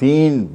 3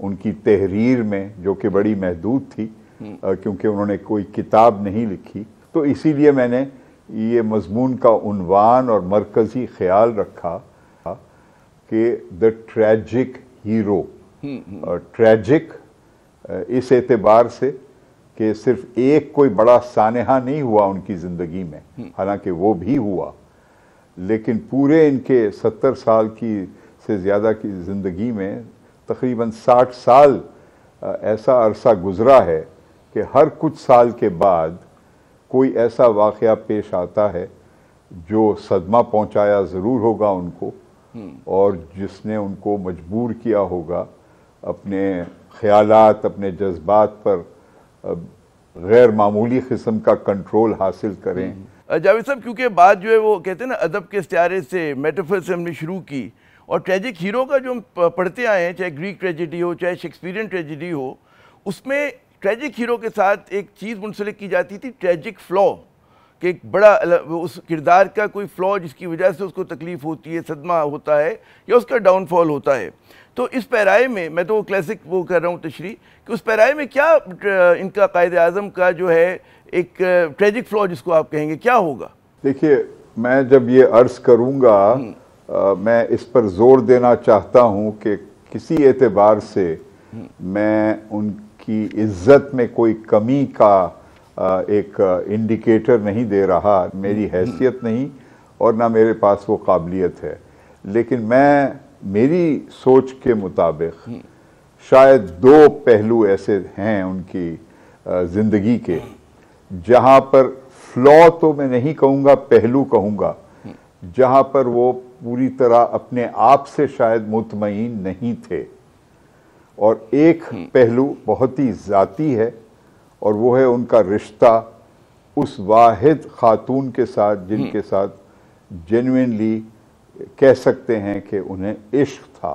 ان کی تحریر میں، جو کہ بڑی محدود تھی کیونکہ انہوں نے کوئی کتاب نہیں لکھی، تو اسی لیے میں نے یہ مضمون کا عنوان اور مرکزی خیال رکھا کہ دا ٹریجک ہیرو. ٹریجک اس اعتبار سے کہ صرف ایک کوئی بڑا سانحہ نہیں ہوا ان کی زندگی میں، حالانکہ وہ بھی ہوا، لیکن پورے ان کے 70 سال کی سے زیادہ کی زندگی میں تقریباً 60 سال ایسا عرصہ گزرا ہے کہ ہر کچھ سال کے بعد کوئی ایسا واقعہ پیش آتا ہے جو صدمہ پہنچایا ضرور ہوگا ان کو، اور جس نے ان کو مجبور کیا ہوگا اپنے خیالات، اپنے جذبات پر غیر معمولی قسم کا کنٹرول حاصل کریں. جاوید صاحب، کیونکہ بات جو ہے وہ کہتے ہیں نا ادب کے استعارے سے، میٹافر سے ہم نے شروع کی، اور ٹریجک ہیرو کا جو ہم پڑھتے آئے ہیں، چاہے گریک ٹریجڈی ہو چاہے شیکسپیرین ٹریجڈی ہو، اس میں ٹریجک ہیرو کے ساتھ ایک چیز منسلک کی جاتی تھی، ٹریجک فلو، کہ ایک بڑا اس کردار کا کوئی فلو جس کی وجہ سے اس کو تکلیف ہوتی ہے، صدمہ ہوتا ہے یا اس کا ڈاؤن فال ہوتا ہے. تو اس پیرائے میں میں تو وہ کلاسک وہ کر رہا ہوں تشریح کہ اس پیرائے میں کیا ان کا قائد اعظم کا جو ہے ایک ٹریجک فلو جس کو آپ کہیں گے کیا ہوگا؟ دیکھیے، میں جب یہ عرض کروں گا میں اس پر زور دینا چاہتا ہوں کہ کسی اعتبار سے میں ان کی عزت میں کوئی کمی کا ایک انڈیکیٹر نہیں دے رہا، میری حیثیت نہیں اور نہ میرے پاس وہ قابلیت ہے، لیکن میری سوچ کے مطابق شاید 2 پہلو ایسے ہیں ان کی زندگی کے جہاں پر فلو تو میں نہیں کہوں گا، پہلو کہوں گا، جہاں پر وہ پوری طرح اپنے آپ سے شاید مطمئن نہیں تھے. اور ایک پہلو بہت ہی ذاتی ہے، اور وہ ہے ان کا رشتہ اس واحد خاتون کے ساتھ جن کے ساتھ جینوئنلی کہہ سکتے ہیں کہ انہیں عشق تھا،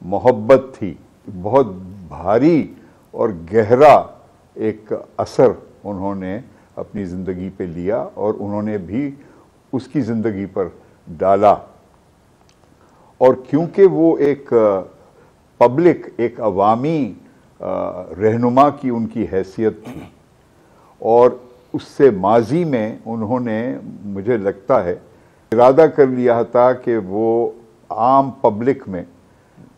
محبت تھی، بہت بھاری اور گہرا ایک اثر انہوں نے اپنی زندگی پہ لیا اور انہوں نے بھی اس کی زندگی پر ڈالا. اور کیونکہ وہ ایک پبلک، ایک عوامی رہنما کی ان کی حیثیت تھی، اور اس سے ماضی میں انہوں نے مجھے لگتا ہے ارادہ کر لیا تھا کہ وہ عام پبلک میں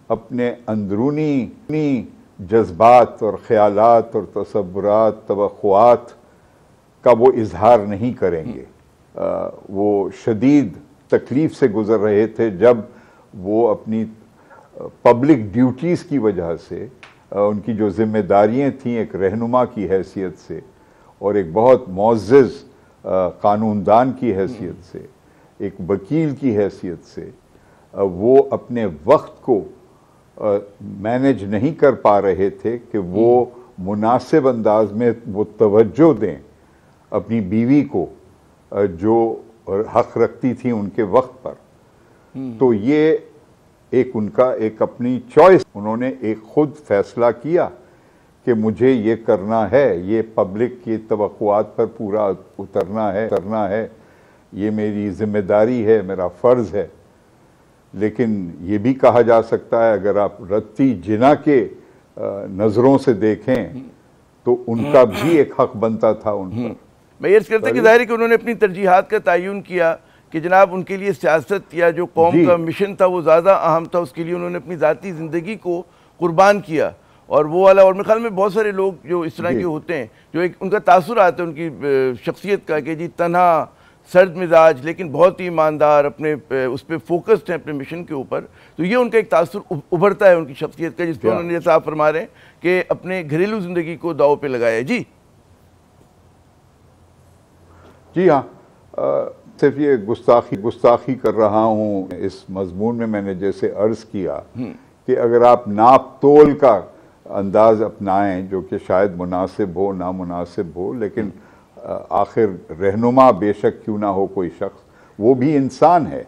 اپنے اندرونی جذبات اور خیالات اور تصورات، توقعات کا وہ اظہار نہیں کریں گے. وہ شدید تکلیف سے گزر رہے تھے جب وہ اپنی پبلک ڈیوٹیز کی وجہ سے، ان کی جو ذمہ داریاں تھیں ایک رہنما کی حیثیت سے اور ایک بہت معزز قانون دان کی حیثیت سے، ایک وکیل کی حیثیت سے، وہ اپنے وقت کو مینیج نہیں کر پا رہے تھے کہ وہ مناسب انداز میں وہ توجہ دیں اپنی بیوی کو جو حق رکھتی تھی ان کے وقت پر. تو یہ ایک ان کا ایک اپنی چوائس، انہوں نے ایک خود فیصلہ کیا کہ مجھے یہ کرنا ہے، یہ پبلک کی توقعات پر پورا اترنا ہے، یہ میری ذمہ داری ہے، میرا فرض ہے. لیکن یہ بھی کہا جا سکتا ہے اگر آپ رتی جنا کے نظروں سے دیکھیں تو ان کا بھی ایک حق بنتا تھا ان پر. میں یہ عرض کرتا کہ ظاہر ہے کہ انہوں نے اپنی ترجیحات کا تعین کیا کہ جناب ان کے لیے سیاست یا جو قوم کا مشن تھا وہ زیادہ اہم تھا، اس کے لیے انہوں نے اپنی ذاتی زندگی کو قربان کیا. اور وہ والا، اور میرے خیال میں بہت سارے لوگ جو اس طرح کے ہوتے ہیں جو ایک ان کا تاثر آتا ہے ان کی شخصیت کا کہ جی تنہا، سرد مزاج لیکن بہت ہی ایماندار، اپنے اس پہ فوکسڈ ہیں اپنے مشن کے اوپر. تو یہ ان کا ایک تاثر ابھرتا ہے ان کی شخصیت کا، جس پہ انہوں نے جیسا آپ فرما رہے ہیں کہ اپنے گھریلو زندگی کو داؤ پہ لگایا. جی ہاں، صرف یہ گستاخی کر رہا ہوں اس مضمون میں نے جیسے عرض کیا کہ اگر آپ ناپ تول کا انداز اپنائیں جو کہ شاید مناسب ہو نامناسب ہو، لیکن آخر رہنما بے شک کیوں نہ ہو کوئی شخص، وہ بھی انسان ہے.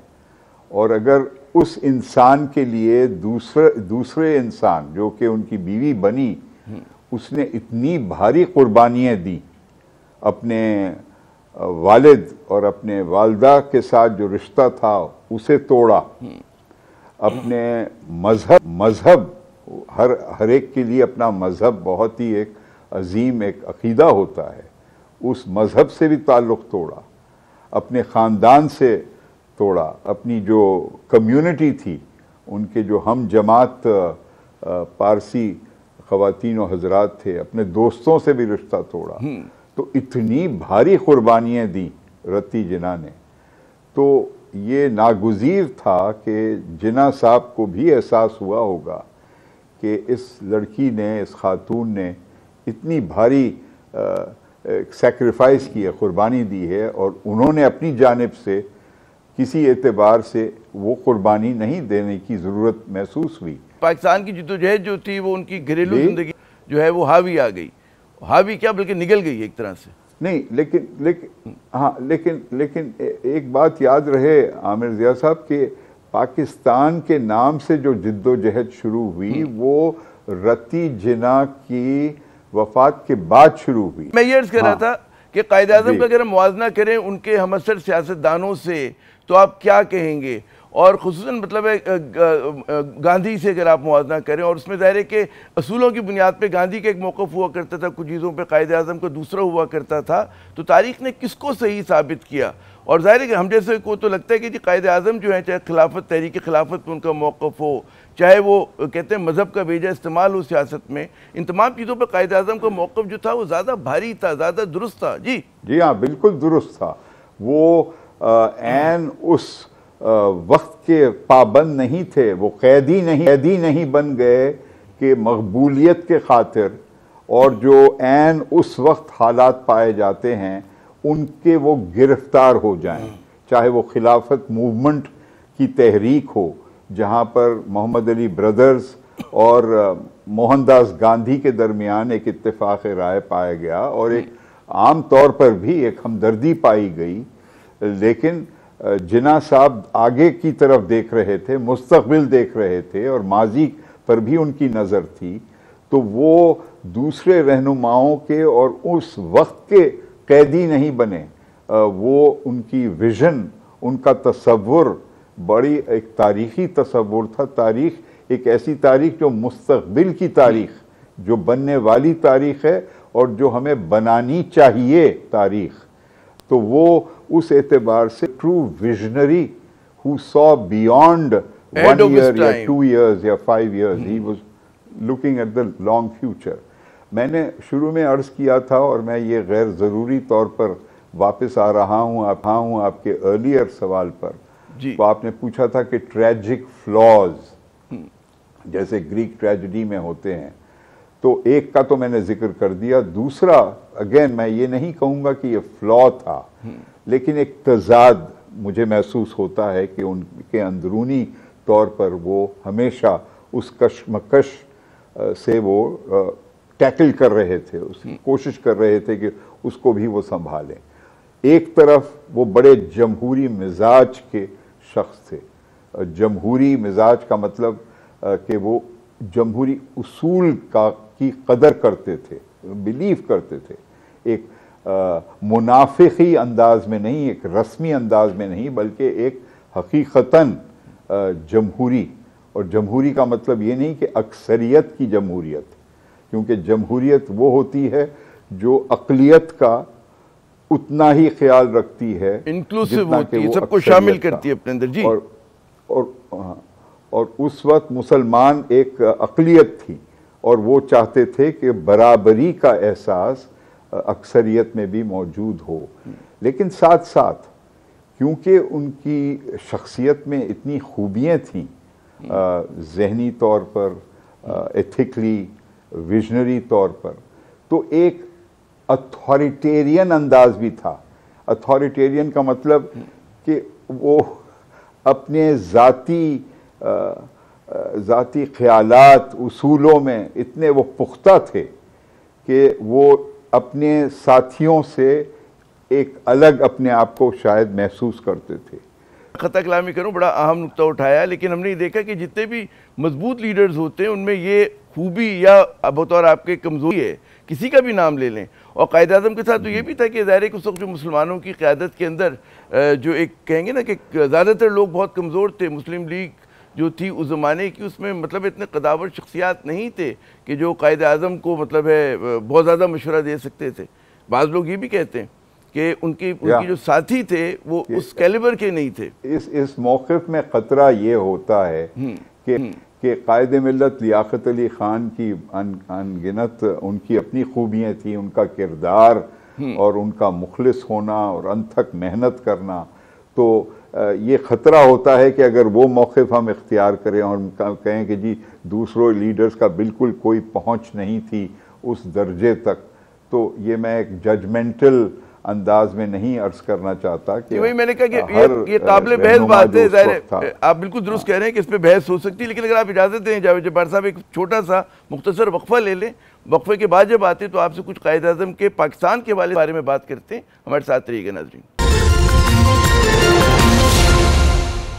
اور اگر اس انسان کے لیے دوسرے انسان جو کہ ان کی بیوی بنی، اس نے اتنی بھاری قربانیاں دی، اپنے والد اور اپنے والدہ کے ساتھ جو رشتہ تھا اسے توڑا، اپنے مذہب ہر ایک کے لیے اپنا مذہب بہت ہی ایک عظیم ایک عقیدہ ہوتا ہے، اس مذہب سے بھی تعلق توڑا، اپنے خاندان سے توڑا، اپنی جو کمیونٹی تھی ان کے جو ہم جماعت پارسی خواتین و حضرات تھے، اپنے دوستوں سے بھی رشتہ توڑا، تو اتنی بھاری قربانیاں دیں رتی جناح نے، تو یہ ناگزیر تھا کہ جناح صاحب کو بھی احساس ہوا ہوگا کہ اس لڑکی نے، اس خاتون نے اتنی بھاری سیکریفائس کی ہے، قربانی دی ہے، اور انہوں نے اپنی جانب سے کسی اعتبار سے وہ قربانی نہیں دینے کی ضرورت محسوس ہوئی۔ پاکستان کی جدوجہد جو تھی وہ ان کی گھریلو زندگی جو ہے وہ حاوی آ گئی، حاوی کیا بلکہ نگل گئی ایک طرح سے۔ نہیں لیکن ایک بات یاد رہے عامر ضیاء صاحب کہ پاکستان کے نام سے جو جد و جہد شروع ہوئی وہ رتی جناح کی وفات کے بعد شروع ہوئی۔ میں یہ عرض کر رہا تھا کہ قائد اعظم کا اگر ہم موازنہ کریں ان کے ہمعصر سیاستدانوں سے تو آپ کیا کہیں گے، اور خصوصاً مطلب ہے گاندھی سے اگر آپ موازنہ کریں، اور اس میں ظاہر ہے کہ اصولوں کی بنیاد پہ گاندھی کا ایک موقف ہوا کرتا تھا، کچھ چیزوں پہ قائد اعظم کا دوسرا ہوا کرتا تھا، تو تاریخ نے کس کو صحیح ثابت کیا؟ اور ظاہر ہے کہ ہم جیسے کو تو لگتا ہے کہ جی قائد اعظم جو ہیں، چاہے خلافت، تحریک خلافت پہ ان کا موقف ہو، چاہے وہ کہتے ہیں مذہب کا بیجا استعمال ہو سیاست میں، ان تمام چیزوں پہ قائد اعظم کا موقف جو تھا وہ زیادہ بھاری تھا، زیادہ درست تھا۔ جی ہاں، بالکل درست تھا۔ وہ عین اس وقت کے پابند نہیں تھے، وہ قیدی نہیں بن گئے کہ مقبولیت کے خاطر اور جو عین اس وقت حالات پائے جاتے ہیں ان کے وہ گرفتار ہو جائیں، چاہے وہ خلافت موومنٹ کی تحریک ہو جہاں پر محمد علی بردرز اور موہن داس گاندھی کے درمیان ایک اتفاق رائے پایا گیا اور ایک عام طور پر بھی ایک ہمدردی پائی گئی، لیکن جناح صاحب آگے کی طرف دیکھ رہے تھے، مستقبل دیکھ رہے تھے اور ماضی پر بھی ان کی نظر تھی، تو وہ دوسرے رہنماؤں کے اور اس وقت کے قیدی نہیں بنے، وہ ان کی ویژن، ان کا تصور بڑی ایک تاریخی تصور تھا۔ تاریخ ایک ایسی تاریخ جو مستقبل کی تاریخ، جو بننے والی تاریخ ہے اور جو ہمیں بنانی چاہیے تاریخ، تو وہ اس اعتبار سے true visionary who saw beyond 1 year یا 2 years یا 5 years, he was looking at the long future۔ میں نے شروع میں عرض کیا تھا اور میں یہ غیر ضروری طور پر واپس آ رہا ہوں آپ کے ارلیئر سوال پر، تو آپ نے پوچھا تھا کہ ٹریجک فلاز جیسے گریک ٹریجڈی میں ہوتے ہیں، تو ایک کا تو میں نے ذکر کر دیا، دوسرا اگین میں یہ نہیں کہوں گا کہ یہ فلا تھا، لیکن ایک تضاد مجھے محسوس ہوتا ہے کہ ان کے اندرونی طور پر وہ ہمیشہ اس کشمکش سے وہ ٹیکل کر رہے تھے، اس کی کوشش کر رہے تھے کہ اس کو بھی وہ سنبھالیں۔ ایک طرف وہ بڑے جمہوری مزاج کے شخص تھے، جمہوری مزاج کا مطلب کہ وہ جمہوری اصول کی قدر کرتے تھے، بلیو کرتے تھے، ایک منافقی انداز میں نہیں، ایک رسمی انداز میں نہیں، بلکہ ایک حقیقتاً جمہوری، اور جمہوری کا مطلب یہ نہیں کہ اکثریت کی جمہوریت، کیونکہ جمہوریت وہ ہوتی ہے جو اقلیت کا اتنا ہی خیال رکھتی ہے، انکلوسیو ہوتی ہے، سب کو شامل کرتی ہے اپنے اندر۔ جی، اور اس وقت مسلمان ایک اقلیت تھی اور وہ چاہتے تھے کہ برابری کا احساس اکثریت میں بھی موجود ہو، لیکن ساتھ ساتھ کیونکہ ان کی شخصیت میں اتنی خوبیاں تھیں، ذہنی طور پر، ایتھیکلی، ویژنری طور پر، تو ایک اتھارٹیرین انداز بھی تھا۔ اتھارٹیرین کا مطلب کہ وہ اپنے ذاتی خیالات، اصولوں میں اتنے وہ پختہ تھے کہ وہ اپنے ساتھیوں سے ایک الگ اپنے آپ کو شاید محسوس کرتے تھے۔ خطا کلامی کروں، بڑا اہم نقطہ اٹھایا، لیکن ہم نے دیکھا کہ جتنے بھی مضبوط لیڈرز ہوتے ہیں ان میں یہ خوبی یا بطور آپ کے کمزوری ہے، کسی کا بھی نام لے لیں، اور قائد اعظم کے ساتھ تو یہ بھی تھا کہ ظاہر ہے کہ اس وقت جو مسلمانوں کی قیادت کے اندر جو ایک کہیں گے نا کہ زیادہ تر لوگ بہت کمزور تھے، مسلم لیگ جو تھی اس زمانے کی، اس میں مطلب اتنے قداور شخصیات نہیں تھے کہ جو قائد اعظم کو مطلب ہے بہت زیادہ مشورہ دے سکتے تھے. بعض لوگ یہ بھی کہتے ہیں کہ ان کی جو ساتھی تھے وہ اس کیلیبر کے نہیں تھے. اس موقف میں خطرہ یہ ہوتا ہے کہ قائد ملت لیاقت علی خان کی انگنت ان کی اپنی خوبیاں تھیں، ان کا کردار اور ان کا مخلص ہونا اور انتھک محنت کرنا. تو یہ خطرہ ہوتا ہے کہ اگر وہ موقف ہم اختیار کریں اور کہیں کہ جی دوسروں لیڈرز کا بالکل کوئی پہنچ نہیں تھی اس درجے تک، تو یہ میں ایک ججمنٹل انداز میں نہیں عرض کرنا چاہتا کہ وہی میں نے کہا کہ یہ قابل بحث بات ہے. ظاہر آپ بالکل درست کہہ رہے ہیں کہ اس پہ بحث ہو سکتی ہے، لیکن اگر آپ اجازت دیں جاوید جبار صاحب ایک چھوٹا سا مختصر وقفہ لے لیں. وقفے کے بعد جب آتے تو آپ سے کچھ قائد اعظم کے پاکستان کے بارے میں بات کرتے ہیں. ہمارے ساتھ رہیے گا ناظرین.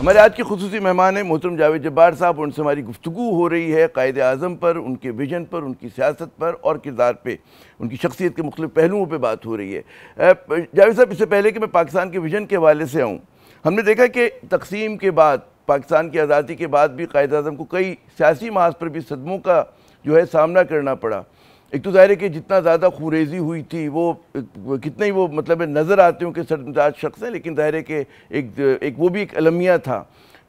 ہمارے آج کے خصوصی مہمان ہیں محترم جاوید جبار صاحب. ان سے ہماری گفتگو ہو رہی ہے قائد اعظم پر، ان کے ویژن پر، ان کی سیاست پر اور کردار پہ، ان کی شخصیت کے مختلف پہلوؤں پہ بات ہو رہی ہے. جاوید صاحب، اس سے پہلے کہ میں پاکستان کے ویژن کے حوالے سے آؤں، ہم نے دیکھا کہ تقسیم کے بعد، پاکستان کی آزادی کے بعد بھی قائد اعظم کو کئی سیاسی محاذ پر بھی صدموں کا جو ہے سامنا کرنا پڑا. ایک تو ظاہر ہے کہ جتنا زیادہ خوریزی ہوئی تھی وہ کتنے ہی وہ مطلب نظر آتے ہوں کہ سرمزاج شخص ہیں، لیکن ظاہر ہے کہ ایک وہ بھی ایک المیہ تھا.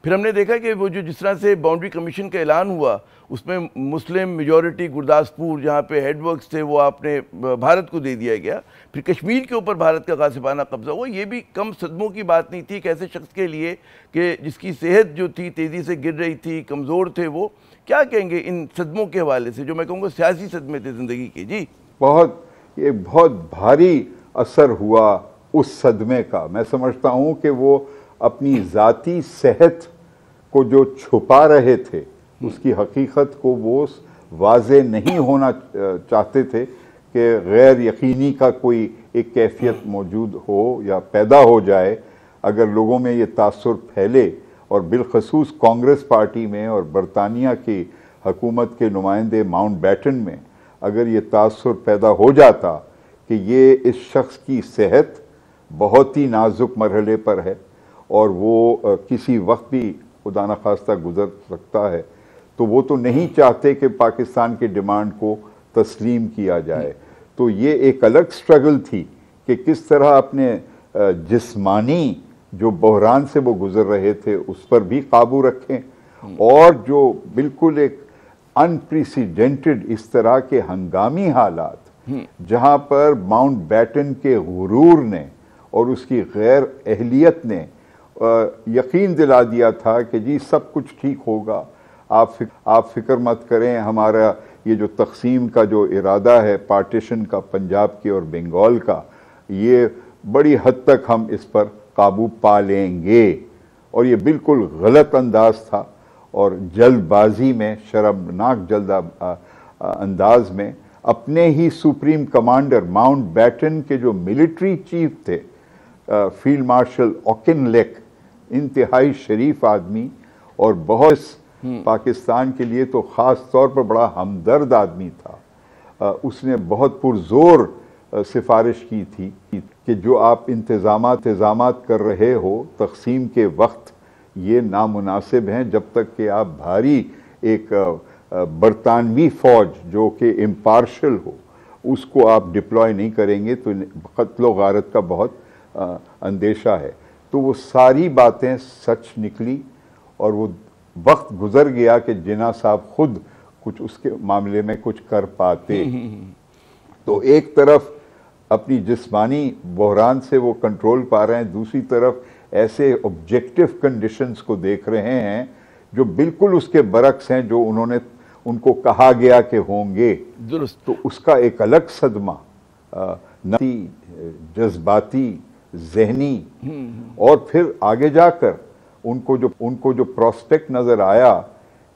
پھر ہم نے دیکھا کہ وہ جو جس طرح سے باؤنڈری کمیشن کا اعلان ہوا، اس میں مسلم میجورٹی گرداسپور جہاں پہ ہیڈ ورکس تھے وہ آپ نے بھارت کو دے دیا گیا. پھر کشمیر کے اوپر بھارت کا غاصبانہ قبضہ ہوا. یہ بھی کم صدموں کی بات نہیں تھی ایک ایسے شخص کے لیے کہ جس کی صحت جو تھی تیزی سے گر رہی تھی، کمزور تھے. وہ کیا کہیں گے ان صدموں کے حوالے سے جو میں کہوں گا سیاسی صدمے تھے زندگی کے؟ جی یہ بہت بھاری اثر ہوا اس صدمے کا. میں سمجھتا ہوں کہ وہ اپنی ذاتی صحت کو جو چھپا رہے تھے، اس کی حقیقت کو وہ واضح نہیں ہونا چاہتے تھے کہ غیر یقینی کا کوئی ایک کیفیت موجود ہو یا پیدا ہو جائے. اگر لوگوں میں یہ تاثر پھیلے، اور بالخصوص کانگریس پارٹی میں اور برطانیہ کی حکومت کے نمائندے ماؤنٹ بیٹن میں اگر یہ تاثر پیدا ہو جاتا کہ یہ اس شخص کی صحت بہت ہی نازک مرحلے پر ہے اور وہ کسی وقت بھی خدا نخواستہ گزر سکتا ہے، تو وہ تو نہیں چاہتے کہ پاکستان کے ڈیمانڈ کو تسلیم کیا جائے. تو یہ ایک الگ سٹرگل تھی کہ کس طرح اپنے جسمانی جو بحران سے وہ گزر رہے تھے اس پر بھی قابو رکھیں، اور جو بالکل ایک انپریسیڈنٹڈ اس طرح کے ہنگامی حالات جہاں پر ماؤنٹ بیٹن کے غرور نے اور اس کی غیر اہلیت نے یقین دلا دیا تھا کہ جی سب کچھ ٹھیک ہوگا، آپ فکر مت کریں، ہمارا یہ جو تقسیم کا جو ارادہ ہے پارٹیشن کا پنجاب کے اور بنگال کا، یہ بڑی حد تک ہم اس پر قابو پا لیں گے. اور یہ بالکل غلط انداز تھا، اور جلد بازی میں، شرمناک جلد انداز میں اپنے ہی سپریم کمانڈر ماؤنٹ بیٹن کے جو ملٹری چیف تھے فیلڈ مارشل اوکن لیک، انتہائی شریف آدمی اور بہت پاکستان کے لیے تو خاص طور پر بڑا ہمدرد آدمی تھا، اس نے بہت پرزور سفارش کی تھی کہ جو آپ انتظامات کر رہے ہو تقسیم کے وقت یہ نامناسب ہیں، جب تک کہ آپ بھاری ایک برطانوی فوج جو کہ امپارشل ہو اس کو آپ ڈپلوائے نہیں کریں گے تو قتل و غارت کا بہت اندیشہ ہے. تو وہ ساری باتیں سچ نکلی، اور وہ وقت گزر گیا کہ جناح صاحب خود کچھ اس کے معاملے میں کچھ کر پاتے. تو ایک طرف اپنی جسمانی بحران سے وہ کنٹرول پا رہے ہیں، دوسری طرف ایسے آبجیکٹیو کنڈیشنز کو دیکھ رہے ہیں جو بالکل اس کے برعکس ہیں جو ان کو کہا گیا کہ ہوں گے. درست. تو اس کا ایک الگ صدمہ نفسی، جذباتی، ذہنی، اور پھر آگے جا کر ان کو جو پروسپیکٹ نظر آیا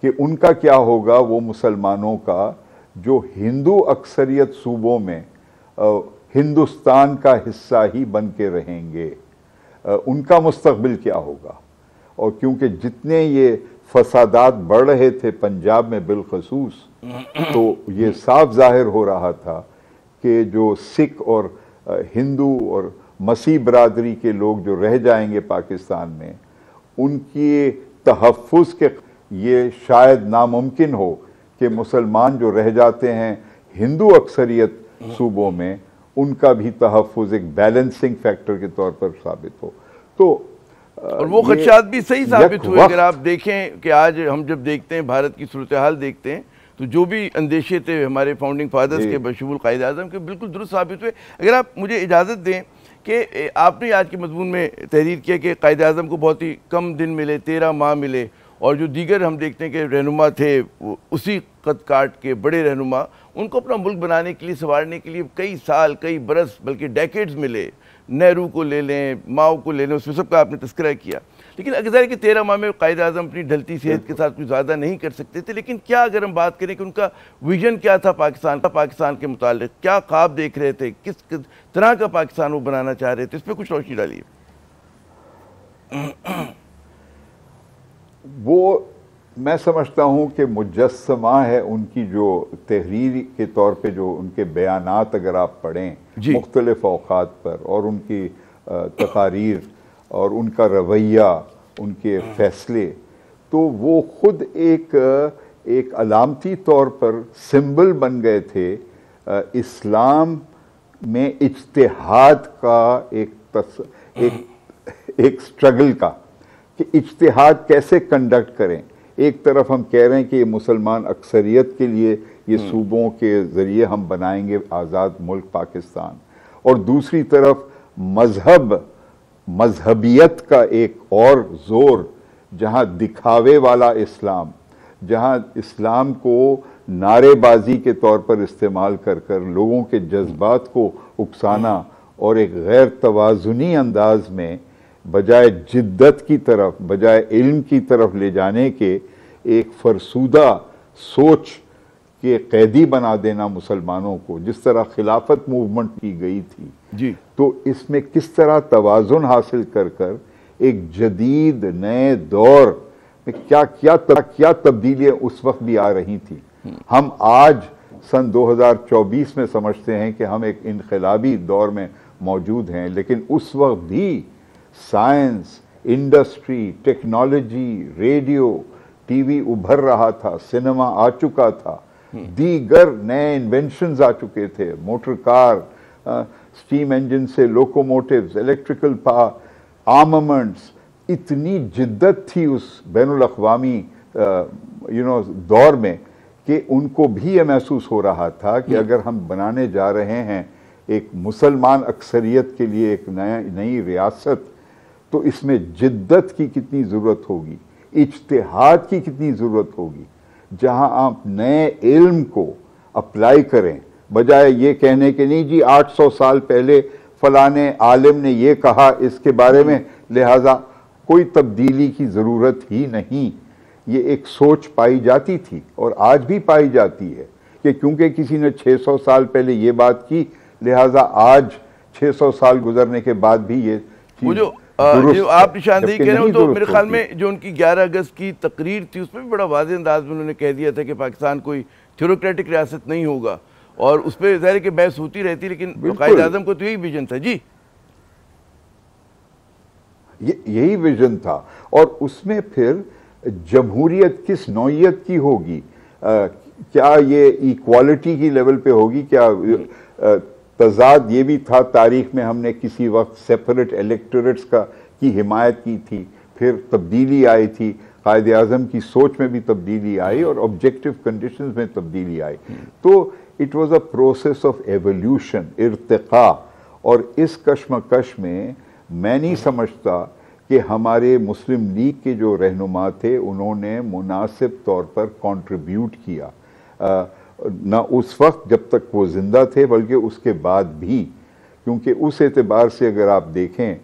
کہ ان کا کیا ہوگا، وہ مسلمانوں کا جو ہندو اکثریت صوبوں میں ہندوستان کا حصہ ہی بن کے رہیں گے، ان کا مستقبل کیا ہوگا. اور کیونکہ جتنے یہ فسادات بڑھ رہے تھے پنجاب میں بالخصوص، تو یہ صاف ظاہر ہو رہا تھا کہ جو سکھ اور ہندو اور مسیح برادری کے لوگ جو رہ جائیں گے پاکستان میں، ان کی تحفظ کے یہ شاید ناممکن ہو کہ مسلمان جو رہ جاتے ہیں ہندو اکثریت صوبوں میں ان کا بھی تحفظ ایک بیلنسنگ فیکٹر کے طور پر ثابت ہو. تو اور وہ خدشات بھی صحیح ثابت ہوئے. اگر آپ دیکھیں کہ آج ہم جب دیکھتے ہیں بھارت کی صورتحال دیکھتے ہیں تو جو بھی اندیشے تھے ہمارے فاؤنڈنگ فادرز کے بشمول قائد اعظم کے بالکل درست ثابت ہوئے. اگر آپ مجھے اجازت دیں کہ آپ نے آج کے مضمون میں تحریر کیا کہ قائد اعظم کو بہت ہی کم دن ملے، 13 ماہ ملے، اور جو دیگر ہم دیکھتے ہیں کہ رہنما تھے اسی قد کاٹ کے بڑے رہنما، ان کو اپنا ملک بنانے کے لیے، سنوارنے کے لیے کئی سال، کئی برس، بلکہ ڈیکیڈز ملے. نہرو کو لے لیں، ماؤ کو لے لیں، اس میں سب کا آپ نے تذکرہ کیا. لیکن اگر ظاہر کہ 13 ماہ میں قائد اعظم اپنی ڈھلتی صحت کے ساتھ کچھ زیادہ نہیں کر سکتے تھے. لیکن کیا اگر ہم بات کریں کہ ان کا ویژن کیا تھا پاکستان کے متعلق، کیا خواب دیکھ رہے تھے، کس طرح کا پاکستان وہ بنانا چاہ رہے تھے، اس پہ کچھ روشنی ڈالیے. وہ میں سمجھتا ہوں کہ مجسمہ ہے ان کی جو تحریر کے طور پہ جو ان کے بیانات اگر آپ پڑھیں مختلف اوقات پر، اور ان کی تقاریر اور ان کا رویہ، ان کے فیصلے، تو وہ خود ایک علامتی طور پر سمبل بن گئے تھے اسلام میں اجتہاد کا ایک سٹرگل کا، کہ اجتہاد کیسے کنڈکٹ کریں. ایک طرف ہم کہہ رہے ہیں کہ یہ مسلمان اکثریت کے لیے یہ صوبوں کے ذریعے ہم بنائیں گے آزاد ملک پاکستان، اور دوسری طرف مذہبیت کا ایک اور زور، جہاں دکھاوے والا اسلام، جہاں اسلام کو نعرے بازی کے طور پر استعمال کر کر لوگوں کے جذبات کو اکسانا اور ایک غیر توازنی انداز میں بجائے جدت کی طرف، بجائے علم کی طرف لے جانے کے ایک فرسودہ سوچ کے قیدی بنا دینا مسلمانوں کو، جس طرح خلافت موومنٹ کی گئی تھی. جی تو اس میں کس طرح توازن حاصل کر کر ایک جدید نئے دور میں کیا تبدیلیاں اس وقت بھی آ رہی تھی. ہم آج سن 2024 میں سمجھتے ہیں کہ ہم ایک انقلابی دور میں موجود ہیں، لیکن اس وقت بھی science, industry, technology, radio, T V ابھر رہا تھا، سینما آ چکا تھا، دیگر نئے انوینشنز آ چکے تھے، موٹر کار، سٹیم انجن سے لوکوموٹیوز، الیکٹریکل پاور، آرمامنٹس. اتنی جدت تھی اس بین الاقوامی دور میں کہ ان کو بھی یہ محسوس ہو رہا تھا کہ اگر ہم بنانے جا رہے ہیں ایک مسلمان اکثریت کے لیے ایک نئی ریاست، تو اس میں جدت کی کتنی ضرورت ہوگی، اجتہاد کی کتنی ضرورت ہوگی، جہاں آپ نئے علم کو اپلائی کریں، بجائے یہ کہنے کہ نہیں جی 800 سال پہلے فلانے عالم نے یہ کہا اس کے بارے میں، لہٰذا کوئی تبدیلی کی ضرورت ہی نہیں. یہ ایک سوچ پائی جاتی تھی اور آج بھی پائی جاتی ہے کہ کیونکہ کسی نے 600 سال پہلے یہ بات کی، لہٰذا آج 600 سال گزرنے کے بعد بھی یہ چیز جو آپ نشاندہی کہہ رہے ہو، تو میرے خیال میں جو ان کی 11 اگست کی تقریر تھی اس میں بھی بڑا واضح انداز میں انہوں نے کہہ دیا تھا کہ پاکستان کوئی تھیوروکریٹک ریاست نہیں ہوگا، اور اس پہ ظاہر ہے کہ بحث ہوتی رہتی، لیکن قائد اعظم کو تو یہی ویژن تھا. جی یہی ویژن تھا. اور اس میں پھر جمہوریت کس نوعیت کی ہوگی، کیا یہ ایکوالٹی کی لیول پہ ہوگی، کیا تضاد یہ بھی تھا. تاریخ میں ہم نے کسی وقت سیپریٹ الیکٹوریٹس کی حمایت کی تھی، پھر تبدیلی آئی تھی، قائد اعظم کی سوچ میں بھی تبدیلی آئی اور آبجیکٹو کنڈیشنز میں تبدیلی آئی. تو it was a process of evolution, ارتقاء. اور اس کشمکش میں میں نہیں سمجھتا کہ ہمارے مسلم لیگ کے جو رہنما تھے انہوں نے مناسب طور پر کنٹریبیوٹ کیا، نہ اس وقت جب تک وہ زندہ تھے بلکہ اس کے بعد بھی. کیونکہ اس اعتبار سے اگر آپ دیکھیں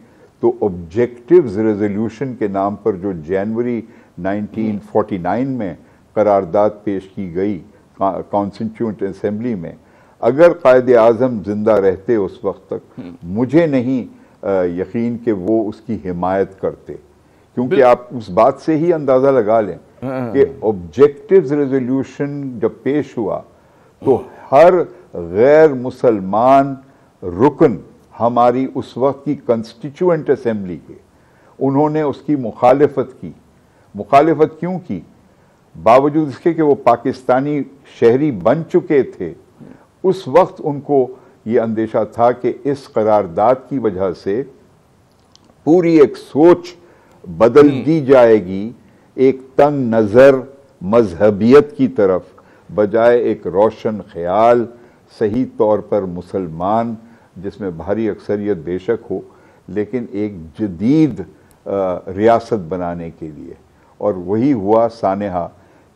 تو آبجیکٹیوز ریزولوشن کے نام پر جو جنوری 1949 میں قرارداد پیش کی گئی کانسٹیٹیوئنٹ اسمبلی میں، اگر قائد اعظم زندہ رہتے اس وقت تک، مجھے نہیں یقین کہ وہ اس کی حمایت کرتے. کیونکہ آپ اس بات سے ہی اندازہ لگا لیں کہ آبجیکٹیوز ریزولوشن جب پیش ہوا تو ہر غیر مسلمان رکن ہماری اس وقت کی کنسٹیٹیوئنٹ اسمبلی کے، انہوں نے اس کی مخالفت کی. مخالفت کیوں کی؟ باوجود اس کے کہ وہ پاکستانی شہری بن چکے تھے، اس وقت ان کو یہ اندیشہ تھا کہ اس قرارداد کی وجہ سے پوری ایک سوچ بدل دی جائے گی، ایک تنگ نظر مذہبیت کی طرف بجائے ایک روشن خیال صحیح طور پر مسلمان، جس میں بھاری اکثریت بے شک ہو، لیکن ایک جدید ریاست بنانے کے لیے۔ اور وہی ہوا سانحہ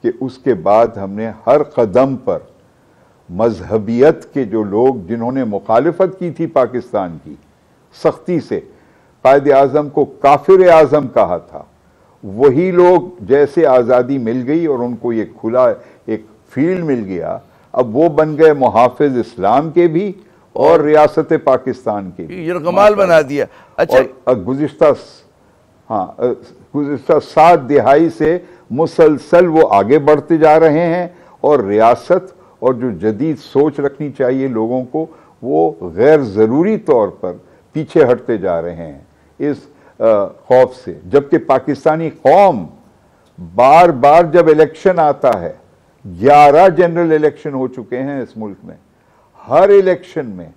کہ اس کے بعد ہم نے ہر قدم پر مذہبیت کے جو لوگ جنہوں نے مخالفت کی تھی پاکستان کی سختی سے، قائد اعظم کو کافر اعظم کہا تھا، وہی لوگ جیسے آزادی مل گئی اور ان کو یہ کھلا ایک فیلڈ مل گیا، اب وہ بن گئے محافظ اسلام کے بھی اور ریاست پاکستان کے بھی، یرغمال بنا دیا۔ اچھا، اور گزشتہ 7 دہائی سے مسلسل وہ آگے بڑھتے جا رہے ہیں، اور ریاست اور جو جدید سوچ رکھنی چاہیے لوگوں کو، وہ غیر ضروری طور پر پیچھے ہٹتے جا رہے ہیں اس خوف سے، جبکہ پاکستانی قوم بار بار جب الیکشن آتا ہے، 11 جنرل الیکشن ہو چکے ہیں اس ملک میں، ہر الیکشن میں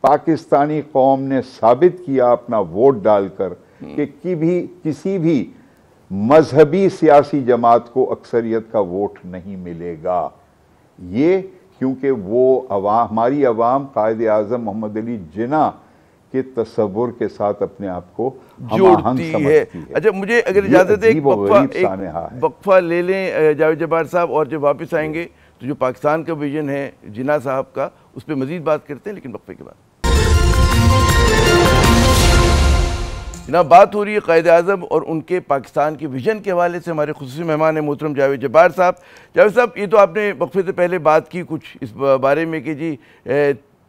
پاکستانی قوم نے ثابت کیا اپنا ووٹ ڈال کر کہ کسی بھی مذہبی سیاسی جماعت کو اکثریت کا ووٹ نہیں ملے گا۔ یہ کیونکہ وہ ہماری عوام قائد اعظم محمد علی جناح کے تصور کے ساتھ اپنے آپ کو ہم آہنگ سمجھتی ہے۔ اچھا، مجھے اگر اجازت ہے ایک وقفہ لے لیں جاوید جبار صاحب، اور جب واپس آئیں گے تو جو پاکستان کا ویژن ہے جناح صاحب کا، اس پہ مزید بات کرتے ہیں، لیکن وقفے کے بعد۔ جناب، بات ہو رہی ہے قائد اعظم اور ان کے پاکستان کے ویژن کے حوالے سے۔ ہمارے خصوصی مہمان ہیں محترم جاوید جبار صاحب۔ جاوید صاحب، یہ تو آپ نے وقفے سے پہلے بات کی کچھ اس بارے میں کہ جی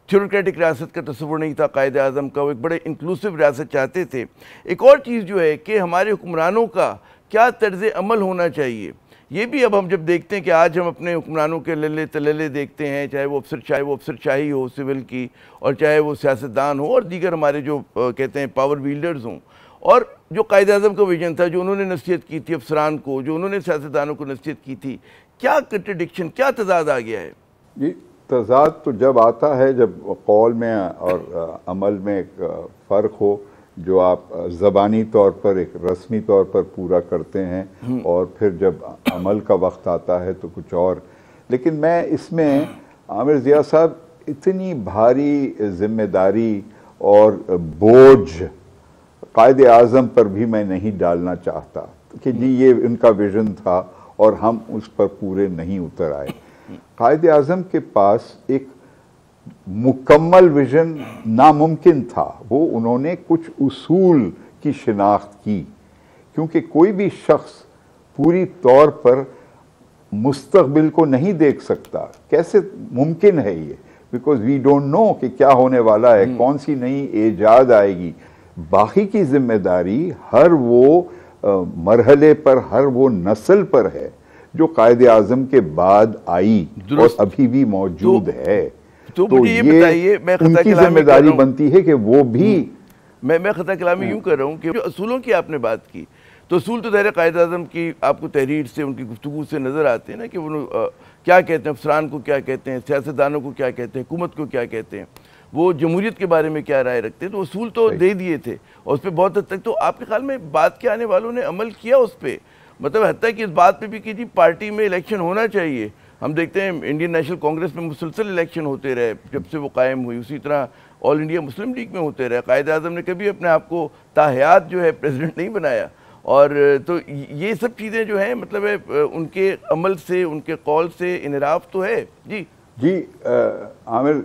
تھیوریٹک ریاست کا تصور نہیں تھا قائد اعظم کا، وہ ایک بڑے انکلوسیو ریاست چاہتے تھے۔ ایک اور چیز جو ہے کہ ہمارے حکمرانوں کا کیا طرز عمل ہونا چاہیے، یہ بھی اب ہم جب دیکھتے ہیں کہ آج ہم اپنے حکمرانوں کے للے تللے دیکھتے ہیں، چاہے وہ افسر شاہی ہو سول کی، اور چاہے وہ سیاستدان ہو اور دیگر ہمارے جو کہتے ہیں پاور ویلڈرز ہوں، اور جو قائد اعظم کا ویژن تھا، جو انہوں نے نصیحت کی تھی افسران کو، جو انہوں نے سیاستدانوں کو نصیحت کی تھی، کیا کنٹرڈکشن، کیا تضاد آ گیا ہے؟ جی، تضاد تو جب آتا ہے جب قول میں اور عمل میں ایک فرق ہو، جو آپ زبانی طور پر ایک رسمی طور پر پورا کرتے ہیں، اور پھر جب عمل کا وقت آتا ہے تو کچھ اور۔ لیکن میں اس میں عامر ضیاء صاحب اتنی بھاری ذمہ داری اور بوجھ قائد اعظم پر بھی میں نہیں ڈالنا چاہتا کہ جی یہ ان کا ویژن تھا اور ہم اس پر پورے نہیں اتر آئے۔ قائد اعظم کے پاس ایک مکمل ویژن ناممکن تھا، وہ انہوں نے کچھ اصول کی شناخت کی، کیونکہ کوئی بھی شخص پوری طور پر مستقبل کو نہیں دیکھ سکتا۔ کیسے ممکن ہے یہ؟ بیکاز وی ڈونٹ نو کہ کیا ہونے والا ہے، کون سی نئی ایجاد آئے گی۔ باقی کی ذمہ داری ہر وہ مرحلے پر، ہر وہ نسل پر ہے جو قائد اعظم کے بعد آئی اور ابھی بھی موجود ہے۔ تو مجھے یہ بتائیے، میں ان کی ذمہ داری بنتی ہے کہ وہ بھی، میں خطہ کلامی یوں کر رہا ہوں کہ جو اصولوں کی آپ نے بات کی، تو اصول تو ظاہر قائد اعظم کی آپ کو تحریر سے، ان کی گفتگو سے نظر آتے ہیں نا، کہ وہ کیا کہتے ہیں، افسران کو کیا کہتے ہیں، سیاستدانوں کو کیا کہتے ہیں، حکومت کو کیا کہتے ہیں، وہ جمہوریت کے بارے میں کیا رائے رکھتے ہیں۔ تو اصول تو دے دیے تھے، اور اس پہ بہت حد تک تو آپ کے خیال میں بات کے آنے والوں نے عمل کیا اس پہ، مطلب حتیٰ کہ اس بات پہ بھی کہ جی پارٹی میں الیکشن ہونا چاہیے۔ ہم دیکھتے ہیں انڈین نیشنل کانگریس میں مسلسل الیکشن ہوتے رہے جب سے وہ قائم ہوئی، اسی طرح آل انڈیا مسلم لیگ میں ہوتے رہے۔ قائد اعظم نے کبھی اپنے آپ کو تاحیات جو ہے پریزیڈنٹ نہیں بنایا، اور تو یہ سب چیزیں جو ہیں مطلب ہے ان کے عمل سے، ان کے قول سے انحراف تو ہے۔ جی عامر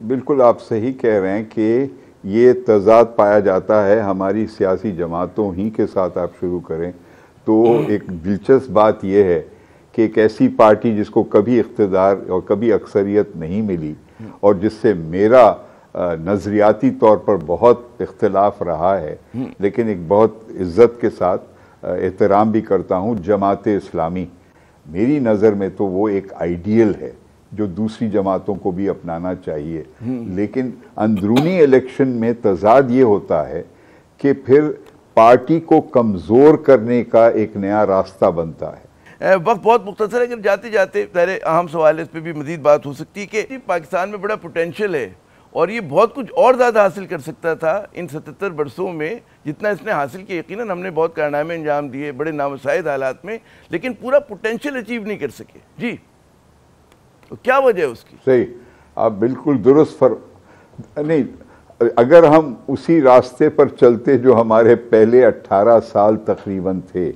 بالکل آپ صحیح کہہ رہے ہیں کہ یہ تضاد پایا جاتا ہے ہماری سیاسی جماعتوں ہی کے ساتھ۔ آپ شروع کریں تو ایک دلچسپ بات یہ ہے کہ ایک ایسی پارٹی جس کو کبھی اقتدار اور کبھی اکثریت نہیں ملی، اور جس سے میرا نظریاتی طور پر بہت اختلاف رہا ہے، لیکن ایک بہت عزت کے ساتھ احترام بھی کرتا ہوں، جماعت اسلامی، میری نظر میں تو وہ ایک آئیڈیل ہے جو دوسری جماعتوں کو بھی اپنانا چاہیے۔ لیکن اندرونی الیکشن میں تضاد یہ ہوتا ہے کہ پھر پارٹی کو کمزور کرنے کا ایک نیا راستہ بنتا ہے۔ وقت بہت مختصر ہے، اگر جاتے جاتے ظاہر اہم سوال ہے، اس پہ بھی مزید بات ہو سکتی ہے کہ پاکستان میں بڑا پوٹینشیل ہے اور یہ بہت کچھ اور زیادہ حاصل کر سکتا تھا ان 77 برسوں میں جتنا اس نے حاصل کیا۔ یقیناً ہم نے بہت کارنامے انجام دیے بڑے نامساعد حالات میں، لیکن پورا پوٹینشیل اچیو نہیں کر سکے۔ جی تو کیا وجہ ہے اس کی؟ صحیح، آپ بالکل درست نہیں، اگر ہم اسی راستے پر چلتے جو ہمارے پہلے 18 سال تقریباً تھے،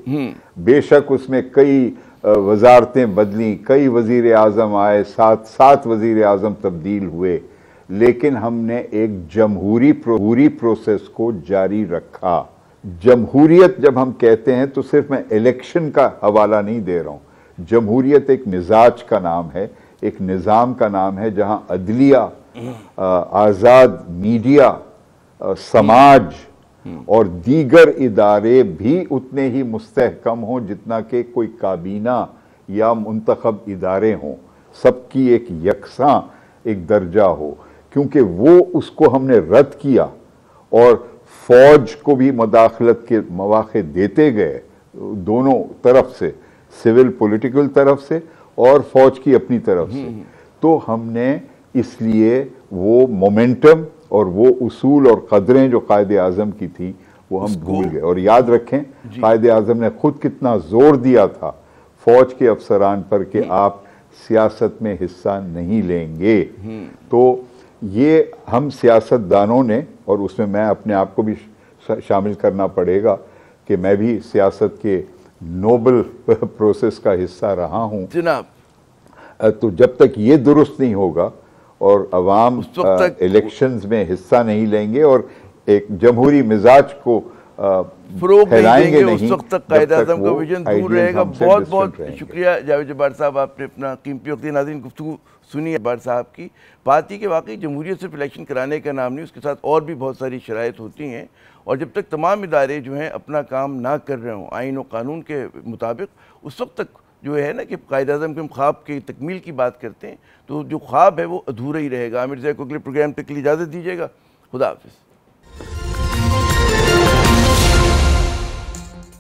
بے شک اس میں کئی وزارتیں بدلیں، کئی وزیر اعظم آئے، سات وزیر اعظم تبدیل ہوئے، لیکن ہم نے ایک جمہوری پروسیس کو جاری رکھا۔ جمہوریت جب ہم کہتے ہیں تو صرف میں الیکشن کا حوالہ نہیں دے رہا ہوں، جمہوریت ایک مزاج کا نام ہے، ایک نظام کا نام ہے جہاں عدلیہ، آزاد میڈیا، سماج اور دیگر ادارے بھی اتنے ہی مستحکم ہوں جتنا کہ کوئی کابینہ یا منتخب ادارے ہوں، سب کی ایک یکساں ایک درجہ ہو، کیونکہ وہ اس کو ہم نے رد کیا اور فوج کو بھی مداخلت کے مواقع دیتے گئے دونوں طرف سے، سول پولیٹیکل طرف سے اور فوج کی اپنی طرف سے۔ تو ہم نے اس لیے وہ مومنٹم اور وہ اصول اور قدریں جو قائد اعظم کی تھی وہ ہم بھول گئے۔ اور یاد رکھیں قائد اعظم نے خود کتنا زور دیا تھا فوج کے افسران پر کہ آپ سیاست میں حصہ نہیں لیں گے۔ تو یہ ہم سیاست دانوں نے، اور اس میں میں اپنے آپ کو بھی شامل کرنا پڑے گا کہ میں بھی سیاست کے نوبل پروسیس کا حصہ رہا ہوں جناب، تو جب تک یہ درست نہیں ہوگا اور عوام الیکشنز میں حصہ نہیں لیں گے اور ایک جمہوری مزاج کو فروغ پھیلائیں گے اس وقت تک قائد اعظم کا ویژن دور رہے گا۔ بہت بہت شکریہ جاوید جبار صاحب، آپ نے اپنا قیمتی وقت۔ ناظرین، گفتگو سنی جبار صاحب کی بات کی کہ واقعی جمہوریت صرف الیکشن کرانے کا نام نہیں، اس کے ساتھ اور بھی بہت ساری شرائط ہوتی ہیں، اور جب تک تمام ادارے جو ہیں اپنا کام نہ کر رہے ہوں آئین و قانون کے مطابق، اس وقت تک جو ہے نا کہ قائد اعظم کے ہم خواب کی تکمیل کی بات کرتے ہیں تو جو خواب ہے وہ ادھورا ہی رہے گا۔ عامر زیہ کو اگلے پروگرام تک کے لیے اجازت دیجیے گا۔ خدا حافظ۔